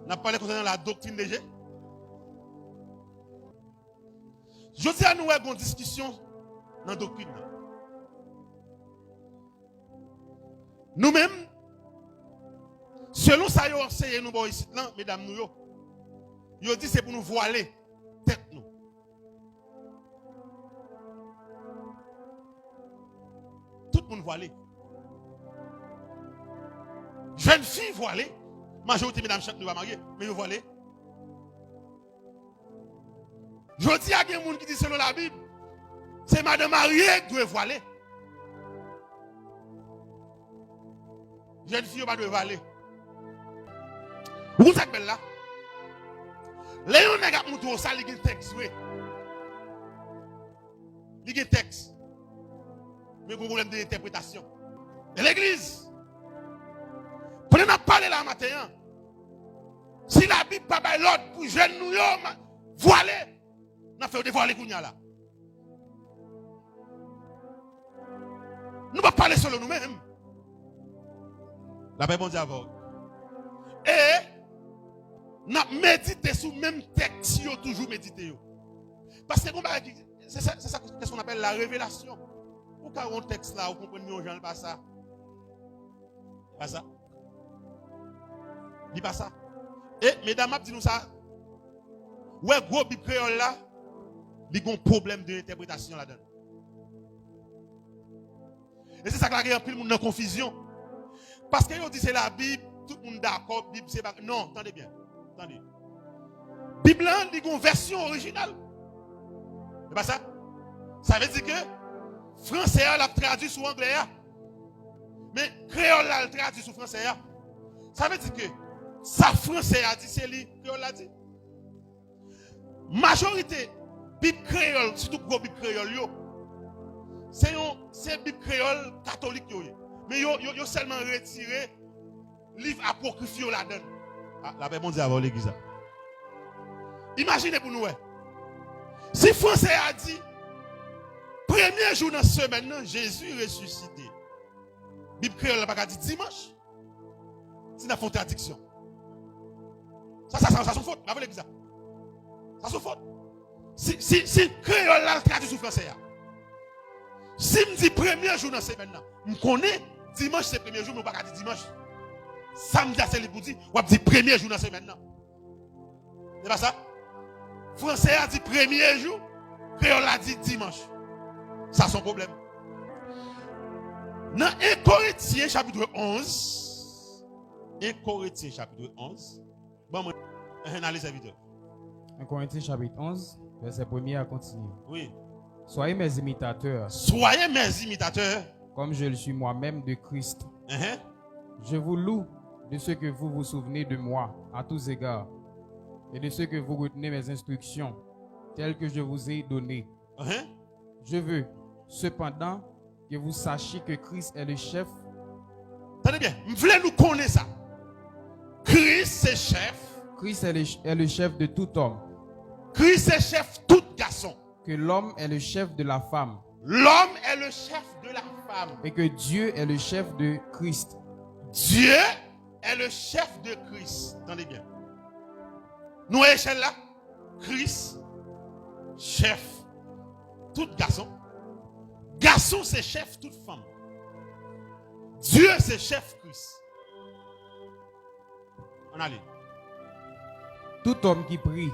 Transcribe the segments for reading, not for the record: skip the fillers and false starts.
On a parlé concernant la doctrine légère. Je dis à nous une discussion dans la doctrine. Nous-mêmes, selon ça, nous enseignons nous ici, mesdames, nous dit c'est pour nous voiler tête nous. Tout le monde voilé. Jeune fille voilée. Majorité mesdames chante nous va marier, mais vous voilez. Je dis à des gens qui disent selon la Bible, c'est madame mariée qui doit voiler. Jeune fille pas doit voiler. Vous savez là? Léon n'a pas montré ça, il y a un texte, oui. Il y a un texte. Mais vous problème d'interprétation. Et l'église, prenez nous parler là matin. Si la Bible n'a pas l'ordre pour jeunes nous voiler, nous avons fait dévoiler Kounia là. Nous ne pouvons pas parler seulement nous-mêmes. La paix bon Dieu avant. Et nous avons médité sur le même texte, nous toujours médité. Parce que c'est ça qu'est-ce qu'on appelle la révélation. Pourquoi on texte là, vous comprenez aux gens pas ça? Pas ça. Dis pas ça. Et mesdames, dis-nous ça. Ouais, gros Bible créole là, il y a un problème d'interprétation là-dedans. Et c'est ça qui a un peu de confusion. Parce que on dit c'est la Bible, tout le monde d'accord, Bible c'est pas. Non, attendez bien. Attendez. Bible là, il y a une version originale. C'est pas ça? Ça veut dire que français l'a traduit sur anglais. Mais créole l'a traduit sur français. Ça veut dire que ça français a dit, c'est lui, créole l'a dit. Majorité, Bible créole, surtout gros Bible créole, c'est Bible créole catholique. Mais yo seulement retiré livre apocryphe là-dedans. Ah, la paix mondiale avant l'église. Imaginez pour nous. Si français a dit, premier jour dans la semaine, Jésus ressuscité. Bible créole n'a pas dit dimanche. C'est une contradiction. Ça son faute. La l'église. Ça son faute. Si créole là traduit sur français. Si me dit premier jour dans la semaine, je connais dimanche c'est premier jour, mais je ne pas dire dimanche. Samedi c'est le pour dire, on dit premier jour dans la semaine. C'est pas ça? Français a dit premier jour, créole a dit dimanche. Ça son problème. Dans 1 Corinthiens chapitre 11, 1 Corinthiens chapitre 11, bon, analyse la vidéo. 1 Corinthiens chapitre 11, verset 1er à continuer. Oui. Soyez mes imitateurs. Soyez mes imitateurs. Comme je le suis moi-même de Christ. Je vous loue de ce que vous vous souvenez de moi à tous égards et de ce que vous retenez mes instructions telles que je vous ai données. Je veux cependant que vous sachiez que Christ est le chef. Tenez bien, vous voulez nous connaître ça. Christ c'est chef. Christ est le chef de tout homme. Christ est chef de tout garçon. Que l'homme est le chef de la femme. L'homme est le chef de la femme. Et que Dieu est le chef de Christ. Dieu est le chef de Christ. Attendez bien. Nous à l'échelle là, Christ, chef, tout garçon. Garçon c'est chef, toute femme. Dieu c'est chef Christ. On allait. Tout homme qui prie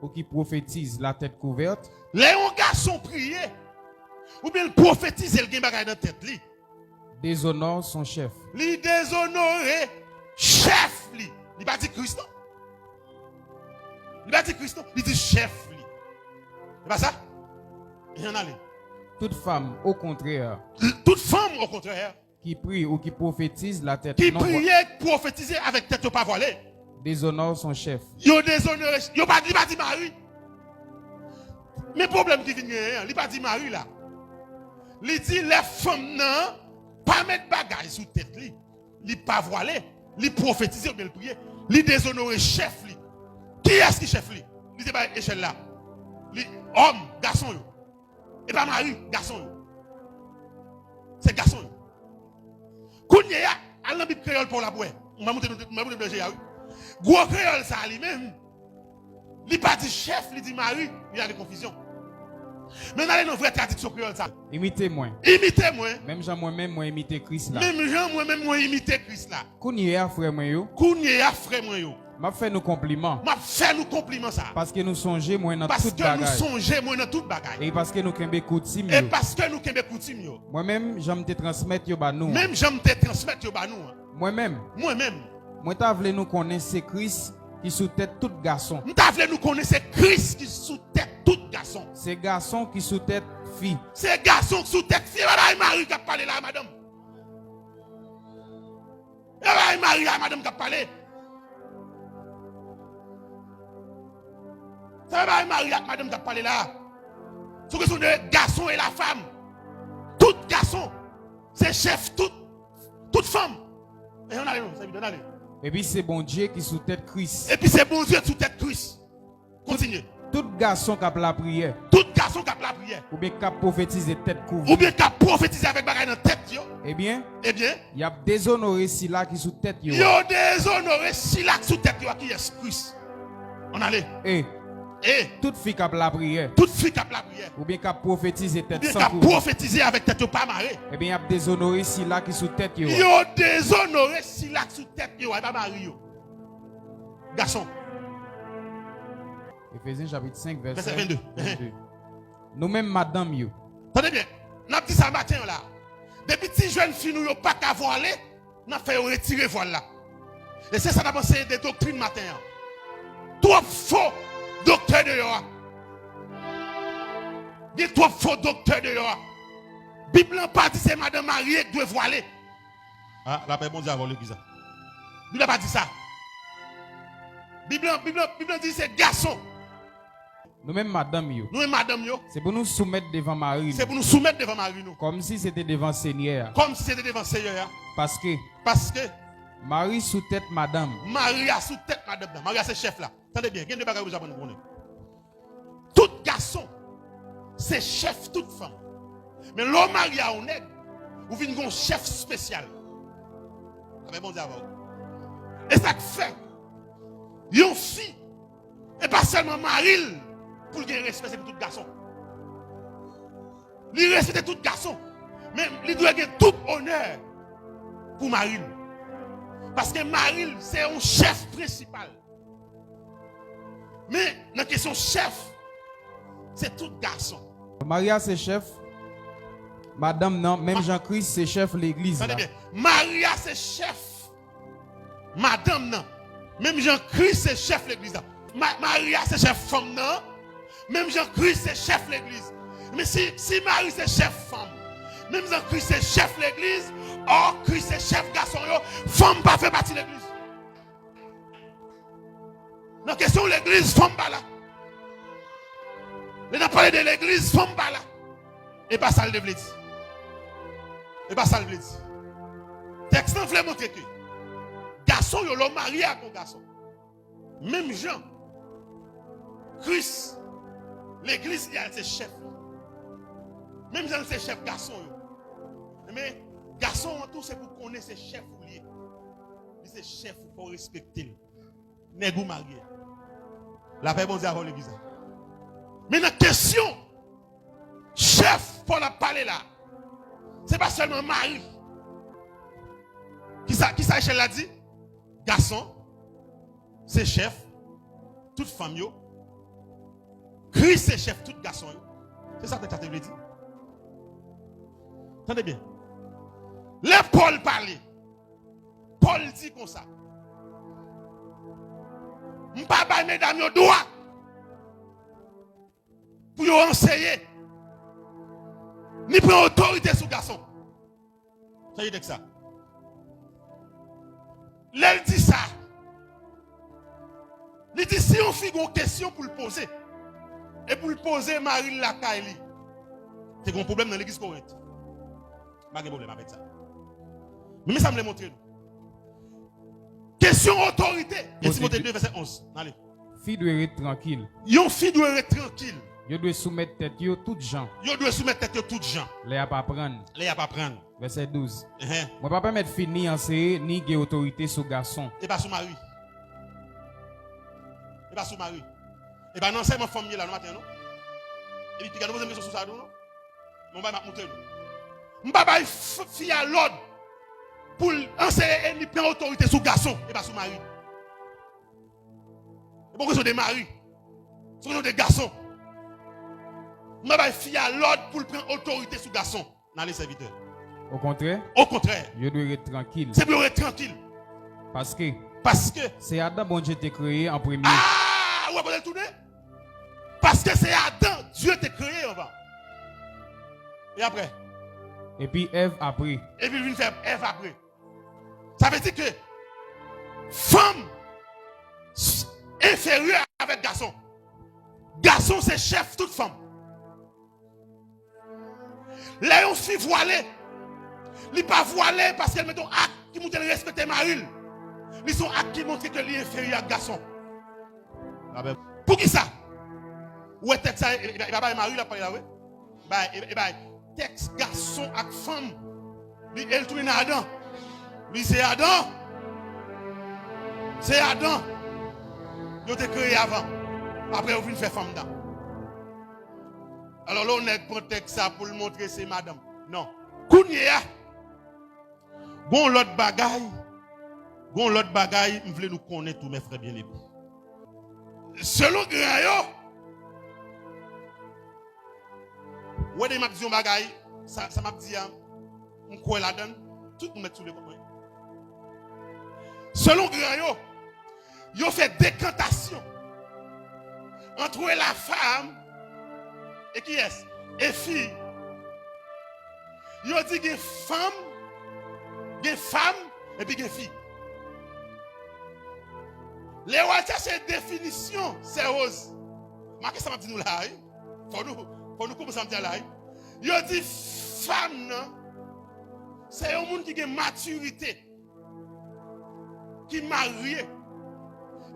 ou qui prophétise la tête couverte. Les garçons prier ou bien prophétiser le gain dans la tête li. Déshonore son chef. Li déshonore chef li. Il pas dit Christ. Il pas dit Christ, il dit chef li. C'est pas ça? Et on allait. Toute femme au contraire. Toute femme au contraire. Qui prie ou qui prophétise la tête. Qui prie prophétiser avec tête pas voilée. Déshonore son chef. Yo déshonore, yo pas dit Marie. Mais problème qui vient, il pas dit Marie là. Il dit les femmes non pas mettre bagaille sous tête li. Il pas voilé, il prophétiser ou bien prier. Il déshonore chef li. Qui est-ce qui chef li? Il dit pas échelle là. Homme, garçon yo. Et pas Marie, garçon yo. C'est garçon yo. Kounya a l'ambi créole pour la boue. On va monter de Gros créole ça lui-même. Il pas dit chef, il dit mari, il y a des confusions. Mais dans une vraie traduction créole ça. Imitez-moi. Imitez-moi. Même Jean moi-même, moi imiter Christ là. Même Jean moi-même, moi imiter Christ là. Kounye a frère moi yo. Kounye a frère moi yo. M'a fait nos compliments. M'a fait nous compliments ça. Parce que nous songeons moi dans Parce toute que bagaille. nous songeons moi dans toute bagaille. Et parce que nous kembe coutume Et yo. parce que nous kembe coutume yo. Moi-même, j'aime te transmettre yo ba nous. Même j'aime te transmettre yo ba nous. Moi-même. Moi-même. Moi t'a voulu nous connaître c'est Christ qui sous tête tout garçon. Nous t'a voulu nous connaître c'est Christ qui sous tête tout garçon. C'est garçon qui sous tête fille. C'est garçon qui sous tête fille. Voilà Marie qui a parlé là madame. Voilà Marie madame qui a parlé. Ça va Marie madame qui a parlé là. C'est question de garçon et la femme. Tout garçon, c'est chef toute femme. Et on allait, ça veut dire Et puis c'est bon Dieu qui sous tête Christ. Et puis c'est bon Dieu sous tête Christ. Continue. Tout garçon qui a la prière. Tout garçon qui a la prière. Ou bien qui a prophétisé tête couverte. Ou bien qui a prophétisé avec bagaille dans tête yo. Eh bien, il y a déshonoré si là qui sous tête yo. Yo déshonoré si là sous tête yo qui est Christ. On allait. Et toute fille qui a la prière. Toute fille qui a la prière. Ou bien qui a prophétisé tête sans couverte. Qui a prophétisé avec tête yo pas marée. Eh bien, y a déshonoré si là qui sous tête yo. Yo déshonoré si là sous tête yo pas marée yo. Garçon. Éphésiens chapitre 5 verset 22. Nous-mêmes madame yo. Tenez bien. N'a dit ça matin là. Depuis petits jeunes filles nous pas qu'à voiler, n'a fait retirer voile là. Et c'est ça n'a pensé des doctrines matin. Trop faux docteur de yo. Dit trop faux docteur de yo. Bible n'a pas dit c'est madame mariée qui doit voiler. Ah, la paix bon Dieu avant l'église. Bible n'a pas dit ça. Bible dit c'est garçon. Nous-mêmes madame yo. Nous-mêmes madame yo. C'est pour nous soumettre devant Marie. C'est pour nous soumettre devant Marie nous. Comme si c'était devant Seigneur. Comme si c'était devant Seigneur. Parce que Marie sous tête madame. Marie a sous tête madame. Marie a ses chefs là. Attendez bien, il y a des bagages que vous avez appris. Tout garçon, c'est chef toute femme. Mais l'homme marié à un aigle, vous venez un chef spécial. Avec bon Dieu avant. Et ça fait, une fille, et pas seulement Marie, pour le respecter tout garçon. Il respecte tout garçon. Mais il doit avoir tout honneur pour Marie. Parce que Marie, c'est un chef principal. Mais dans la question chef, c'est tout garçon. Maria c'est chef. Madame non, même Jean-Christ c'est chef l'église. Maria c'est chef. Madame non. Même Jean-Christ c'est chef l'église. Maria c'est chef femme non. Même Jean-Christ c'est chef l'église. Mais si Marie c'est chef femme, même Jean-Christ c'est chef l'église, or Christ c'est chef garçon, femme pas fait partie de l'église. Dans la question de l'église, femme pas là. Mais dans parler de l'église, femme pas là. Et pas ça le devait dire. Et pas ça le devait dire. Texte voulait montrer que garçon, il l'ont marié à un garçon. Même Jean, Christ, l'église, il y a ses chefs. Même Jean, c'est chef garçon. Mais garçon, en tout, c'est pour connaître ses chefs ou liés. C'est chef pour respecter. Négou marié. La paix bon Dieu avant l'église. Mais la question, chef, pour la parler là, c'est pas seulement Marie. Qui ça Échelle l'a dit? Garçon, c'est chef, toute femme yo. Christ c'est chef, tout garçon yo. C'est ça que tu as dit. Attendez bien. Les Paul parlait. Paul dit comme ça. M'pa mesdames yo droit pour yo enseigner ni prendre autorité sur garçon. Ça y est que ça. L'elle dit ça. Il dit si on fait une question pour le poser et pour le poser Marie la Kaili. C'est un problème dans l'église Corinthe. Pas de problème avec ça. Mais ça me l'a montré. Question autorité. Et Timothée 2, verset 11. Allez. Fille doit être tranquille. Yon fille doit être tranquille. Yo doit soumettre tête yo toutes gens. Yo doit soumettre tête yo toutes gens. Les a pas prendre. Les a pas prendre. Verset 12. Moi pas permettre fille ni enseigner ni gagner autorité sur garçon. Et pas sur Marie. pas sous mari. Et bien, non, c'est ma famille là, le matin, non? Et puis, regardez, vous aimez sur ça, non? Mon papa m'a montré. Mon papa, fille à l'ordre pour enseigner et prendre autorité sur garçon et pas sur mari. Et pourquoi ce sont des maris? Ce sont des garçons. Mon papa, fille à l'ordre pour prendre autorité sur garçon dans les serviteurs. Au contraire, je dois être tranquille. C'est pour être tranquille. Parce que c'est Adam, bon Dieu t'a créé en premier. Ah, ouais, vous allez tourner? Parce que c'est Adam, Dieu t'a créé avant. Et après? Et puis Ève après. Et puis il vient faire Ève après. Ça veut dire que femme inférieure avec garçon. Garçon, c'est chef toute femme. Là, on fille voilée. Il n'est pas voilé parce qu'elle met un acte qui montre qu'elle respecte Marie. Ils sont actes qui montrent qu'elle est inférieure à garçon. Pour qui ça? Où est ça? Il va pas Marie là parler là, oui. Texte garçon avec femme. Elle tourne à Adam. Lui c'est Adam. C'est Adam. Il a été créé avant. Après, on vient faire femme dedans. Alors là, on est pour texte ça pour le montrer c'est madame. Non. Kounia. Bon l'autre bagaille. Bon l'autre bagaille, je voulais nous connaître tous mes frères bien-aimés. Selon Grayo, ouais des maxions bagaille, ça m'a dit on croit là-dedans, tout nous met sous les copains. Selon Grayo, il a fait décantation entre la femme et qui est? Et fille. Il a dit que femme et puis des filles. Les rois cherchent une définition sérieuse. Marquez ça m'a dit nous là. Faut nous commencer à dire là. Il a dit femme, c'est un monde qui a une maturité, qui est marié,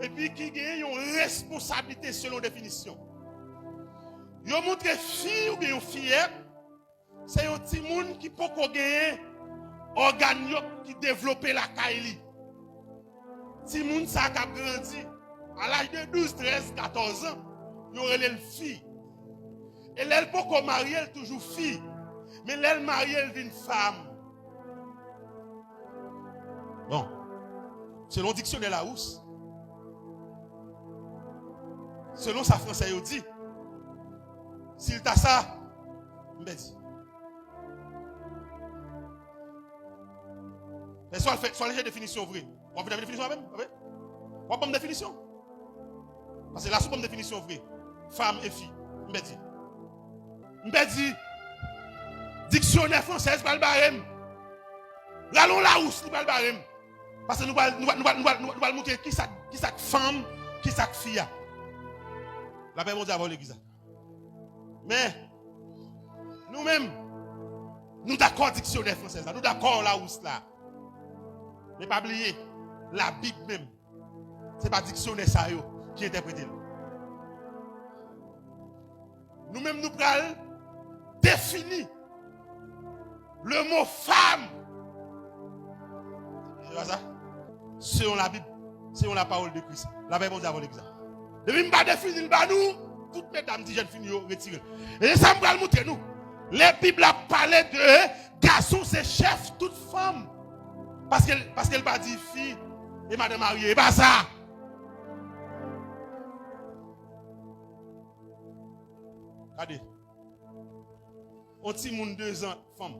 et puis qui a une responsabilité selon définition. Il a montré fille ou bien fillette, c'est un petit monde qui peut gagner organes qui développent la caille. Si moun sa a grandi à l'âge de 12, 13, 14 ans, il y aurait une fille. Et elle peut qu'on marie, elle toujours fille. Mais elle marie, elle devient femme. Bon. Selon le dictionnaire Larousse, selon sa français, il dit, s'il t'a ça, il me dit. Mais soit les définitions vraies. On fait la définition même? On va une définition. Parce que là, c'est une définition vraie. Femme et fille. Je dis, dictionnaire français, c'est pas le barème. Allons là où c'est pas le barème. Parce que nous allons montrer qui ça femme, qui ça fille. La paix mondiale va l'église. Mais, nous-mêmes, nous d'accord dictionnaire français, nous d'accord là où c'est là. Mais pas oublier, la Bible même, ce n'est pas dictionnaire ça qui interprète. Nous-mêmes, nous prenons définir le mot femme. C'est pas ça? Selon la Bible, selon la parole de Christ. La Bible dit avant l'examen. Depuis que je ne définir pas nous, toutes mesdames disent que je retirer. Et ça me va le montrer nous. Les Bibles a parlé de garçon, c'est chef, toute femme. Parce qu'elle va dire fille et madame mariée. Et pas ça. Regardez. On petit monde 2 ans, femme.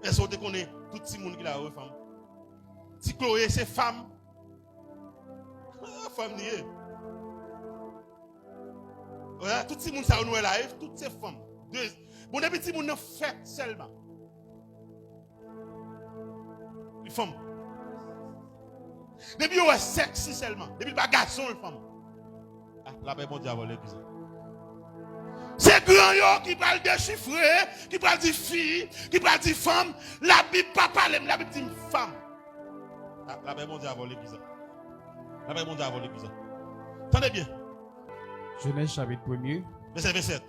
Est-ce que vous connaissez tout petit monde qui a une femme? Si Chloé, c'est femme. Femme niée. Tout petit monde, ça nous est là, toutes ces femmes. Bon, les petits monde fait seulement. Les femmes. Depuis on est sexy seulement. Depuis pas garçon les femmes. La paix bon diable l'église. C'est grand yo qui parle de chiffrer, qui parle de fille, qui parle de femme. La Bible pas parler, la Bible dit femme. La paix bon diable l'église. La paix bon diable l'église. Attendez bien. Genèse chapitre 1er. Verset 27.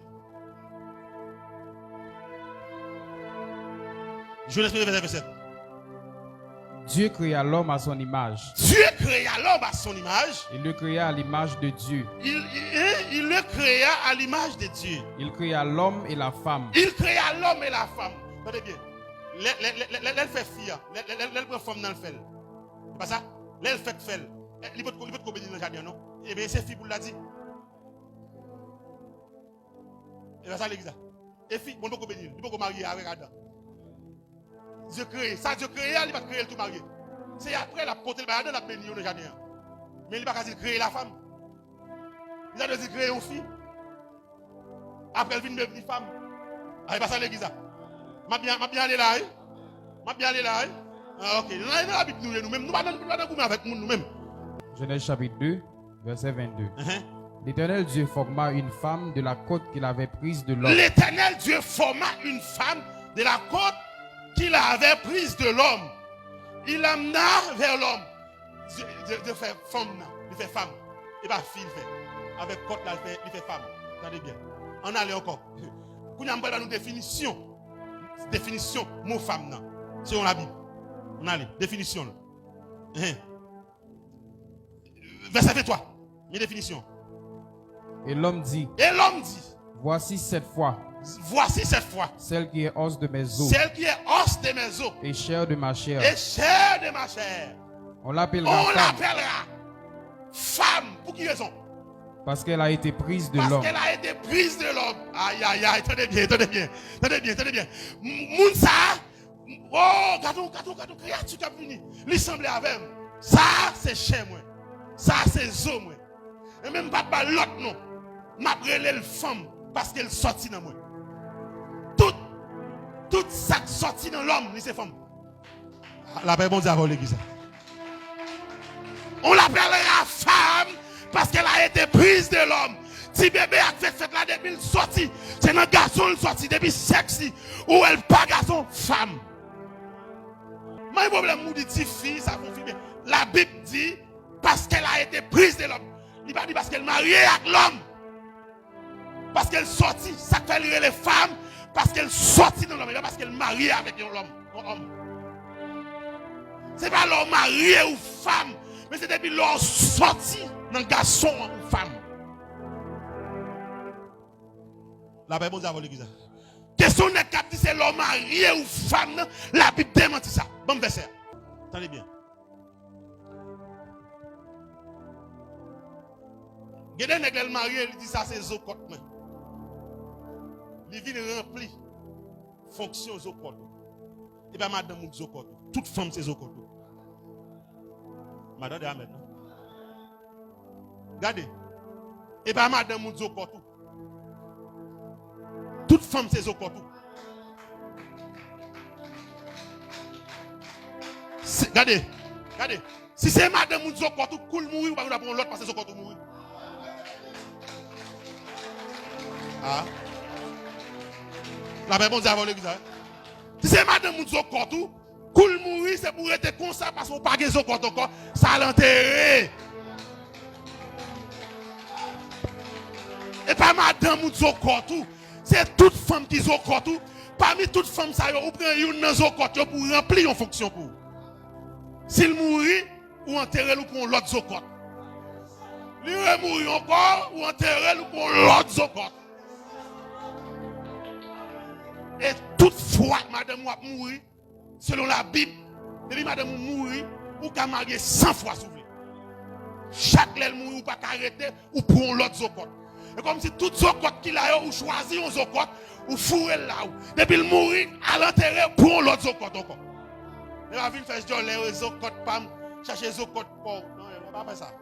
Genèse verset 27. Dieu créa l'homme à son image. Dieu créa l'homme à son image. Il le créa à l'image de Dieu. Il le créa à l'image de Dieu. Il créa l'homme et la femme. Il créa l'homme et la femme. Attendez bien. Elle fait fille. Elle prend femme dans le fel. C'est pas ça? Elle fait fel. Il peut te bénir dans le jardin, non? Eh bien, c'est fille pour l'a dit. Et bien, ça l'église. Et fille, bon, il peut bénir. Il peut marier avec Adam. Dieu crée. Ça, Dieu crée, il va créer le tout marié. C'est après la portée, il va bénir dans le jardin. Mais il va pas dire créer la femme. Il a dit créer une fille. Après, elle vient devenir femme. Ah, il va ça l'église. Je bien aller là. Je bien aller là. Ah, ok. Nous avons la Bible nous-mêmes. Nous ne avec nous-mêmes. Genèse chapitre 2, verset 22. L'Éternel Dieu forma une femme de la côte qu'il avait prise de l'homme. L'Éternel Dieu forma une femme de la côte qu'il avait prise de l'homme. Il l'amena vers l'homme. Dieu fait femme. Il fait femme. Et bien, fille, il fait. Avec côte, là, il fait femme. Attendez bien. On allait encore. Nous avons une définition. Définition, mot femme. Selon la Bible. On allait. Définition. Verset 23. Une définition. Et l'homme dit. Et l'homme dit. Voici cette fois. Voici cette fois. Celle qui est os de mes os. Celle qui est os de mes os. Et chair de ma chair. Et chair de ma chair. On l'appellera femme. Pour qui raison? Parce qu'elle a été prise de l'homme. Parce qu'elle a été prise de l'homme. Aïe, aïe, aïe. Tenez bien, tenez bien. Tenez bien, tenez bien. Mounsa. Oh, gâteau, créature qui a puni. Il semblait avec moi. Ça, c'est chair, moi. Ça, c'est os, moi. Et même pas l'autre, non. M'a brûlé le femme parce qu'elle sortit dans moi. Tout ça qui sortit dans l'homme, c'est femme. La paix, bon Dieu, avant l'église. On l'appellera femme parce qu'elle a été prise de l'homme. Si bébé a fait là depuis le sorti, c'est un garçon le sorti depuis sexy ou elle pas garçon, femme. Mais le problème, nous dit fille, ça confirme. La Bible dit parce qu'elle a été prise de l'homme. Il va dire parce qu'elle est mariée avec l'homme. Parce qu'elle sortit, ça fait les femmes, parce qu'elle sortit dans l'homme, parce qu'elle est mariée avec l'homme. Ce n'est pas l'homme marié ou femme, mais c'est depuis l'homme sorti dans le garçon ou femme. La Bible dit avant l'église. Question n'est pas si c'est l'homme marié ou femme, la Bible démentit ça. Bon verset. Attendez bien. Il y a des nègres mariés, il dit ça c'est zokot. Il vient remplir fonction zokot. Et bien madame ou zokot. Toute femme c'est zokot. Madame de Ahmed. Regardez. Et bien madame ou zokot. Toute femme c'est zokot. Regardez. Regardez. Si c'est madame ou zokot, cool mourir ou pas pour l'autre parce que zokot mourir. Ah. La Bible dit avant l'église. Si c'est madame Mounzo Kotou, cool mourir, c'est pour être comme ça parce qu'on n'a pas de Zokoto encore, ça l'enterrer. Et pas madame Mounzo Kotou, c'est toute femme qui Zokotou. Parmi toutes femmes, ça y est, ou prend une Zokoto pour remplir une fonction pour. S'il mourit, ou enterrer ou pour l'autre Zokoto. Il mourir encore, ou enterrer ou pour l'autre Zokoto. Et toutefois, madame va mourir, selon la Bible, depuis madame mourir, ou qu'à marier 100 fois souffler. Chaque lèvre mourir ou pas arrêter, ou pour l'autre zokot. Et comme si tout zokot qu'il a, ou choisi un zokot, ou fourrer là. Depuis le mourir, à l'enterrer, pour l'autre zokot encore. Et la ville fait les zokot, pam, chercher zokot, non, elle va pas faire ça.